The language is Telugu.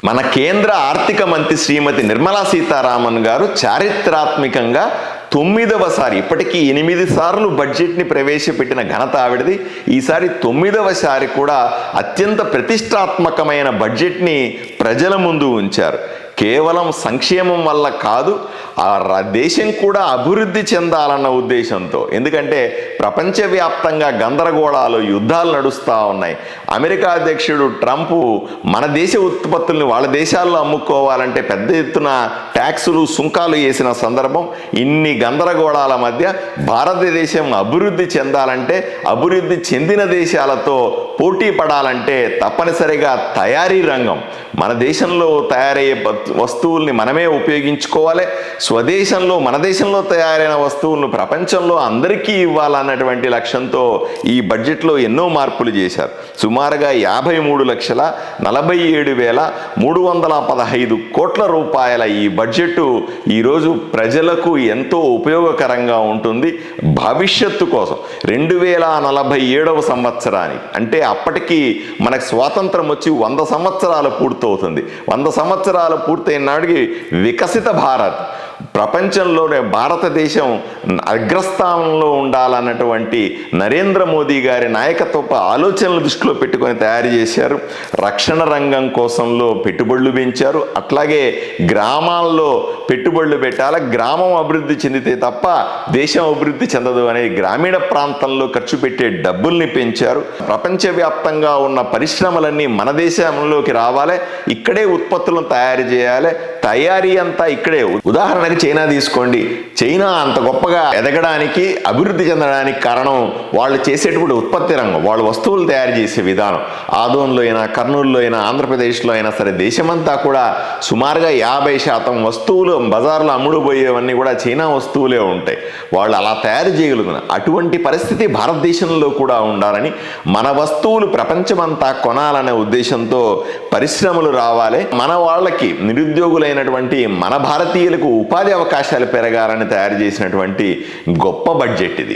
మన కేంద్ర ఆర్థిక మంత్రి శ్రీమతి నిర్మలా సీతారామన్ గారు చారిత్రాత్మకంగా 9వసారి, ఇప్పటికీ 8 సార్లు బడ్జెట్ని ప్రవేశపెట్టిన ఘనత ఆవిడది. ఈసారి 9వసారి కూడా అత్యంత ప్రతిష్టాత్మకమైన బడ్జెట్ని ప్రజల ముందు ఉంచారు. కేవలం సంక్షేమం వల్ల కాదు, ఆ దేశం కూడా అభివృద్ధి చెందాలన్న ఉద్దేశంతో. ఎందుకంటే ప్రపంచవ్యాప్తంగా గందరగోళాలు, యుద్ధాలు నడుస్తూ ఉన్నాయి. అమెరికా అధ్యక్షుడు ట్రంప్ మన దేశ ఉత్పత్తుల్ని వాళ్ళ దేశాల్లో అమ్ముకోవాలంటే పెద్ద ఎత్తున ట్యాక్సులు, సుంకాలు వేసిన సందర్భం. ఇన్ని గందరగోళాల మధ్య భారతదేశం అభివృద్ధి చెందాలంటే, అభివృద్ధి చెందిన దేశాలతో పోటీ పడాలంటే తప్పనిసరిగా తయారీ రంగం, మన దేశంలో తయారయ్యే వస్తువుల్ని మనమే ఉపయోగించుకోవాలి. స్వదేశంలో, మన దేశంలో తయారైన వస్తువులను ప్రపంచంలో అందరికీ ఇవ్వాలన్నటువంటి లక్ష్యంతో ఈ బడ్జెట్లో ఎన్నో మార్పులు చేశారు. సుమారుగా 53,47,315 కోట్ల రూపాయల ఈ బడ్జెట్ ఈరోజు ప్రజలకు ఎంతో ఉపయోగకరంగా ఉంటుంది. భవిష్యత్తు కోసం 2047వ సంవత్సరానికి, అంటే అప్పటికి మనకు స్వాతంత్రం వచ్చి 100 సంవత్సరాలు పూర్తవుతుంది. 100 సంవత్సరాలు పూర్తయిన నాటికి వికసిత భారత్, ప్రపంచంలోనే భారతదేశం అగ్రస్థానంలో ఉండాలన్నటువంటి నరేంద్ర మోదీ గారి నాయకత్వ ఆలోచనలు దృష్టిలో పెట్టుకొని తయారు చేశారు. రక్షణ రంగం కోసంలో పెట్టుబడులు పెంచారు. అట్లాగే గ్రామాల్లో పెట్టుబడులు పెట్టాలి, గ్రామం అభివృద్ధి చెందితే తప్ప దేశం అభివృద్ధి చెందదు అనే గ్రామీణ ప్రాంతంలో ఖర్చు పెట్టే డబ్బుల్ని పెంచారు. ప్రపంచవ్యాప్తంగా ఉన్న పరిశ్రమలన్నీ మన దేశంలోకి రావాలి, ఇక్కడే ఉత్పత్తులను తయారు చేయాలి, తయారీ అంతా ఇక్కడే. ఉదాహరణకి చైనా తీసుకోండి. చైనా అంత గొప్పగా ఎదగడానికి, అభివృద్ధి చెందడానికి కారణం వాళ్ళు చేసేటువంటి ఉత్పత్తి రంగం, వాళ్ళు వస్తువులు తయారు చేసే విధానం. ఆదోన్లో అయినా, కర్నూలులో అయినా, ఆంధ్రప్రదేశ్లో అయినా సరే, దేశమంతా కూడా సుమారుగా 50% వస్తువులు బజార్లో అమ్ముడుపోయేవన్నీ కూడా చైనా వస్తువులే ఉంటాయి. వాళ్ళు అలా తయారు చేయగలుగుతున్నారు. అటువంటి పరిస్థితి భారతదేశంలో కూడా ఉండాలని, మన వస్తువులు ప్రపంచమంతా కొనాలనే ఉద్దేశంతో పరిశ్రమలు రావాలి. మన వాళ్ళకి, నిరుద్యోగులైనటువంటి మన భారతీయులకు ఉపాధి అవకాశాలు పెరగాలని తయారు చేసినటువంటి గొప్ప బడ్జెట్ ఇది.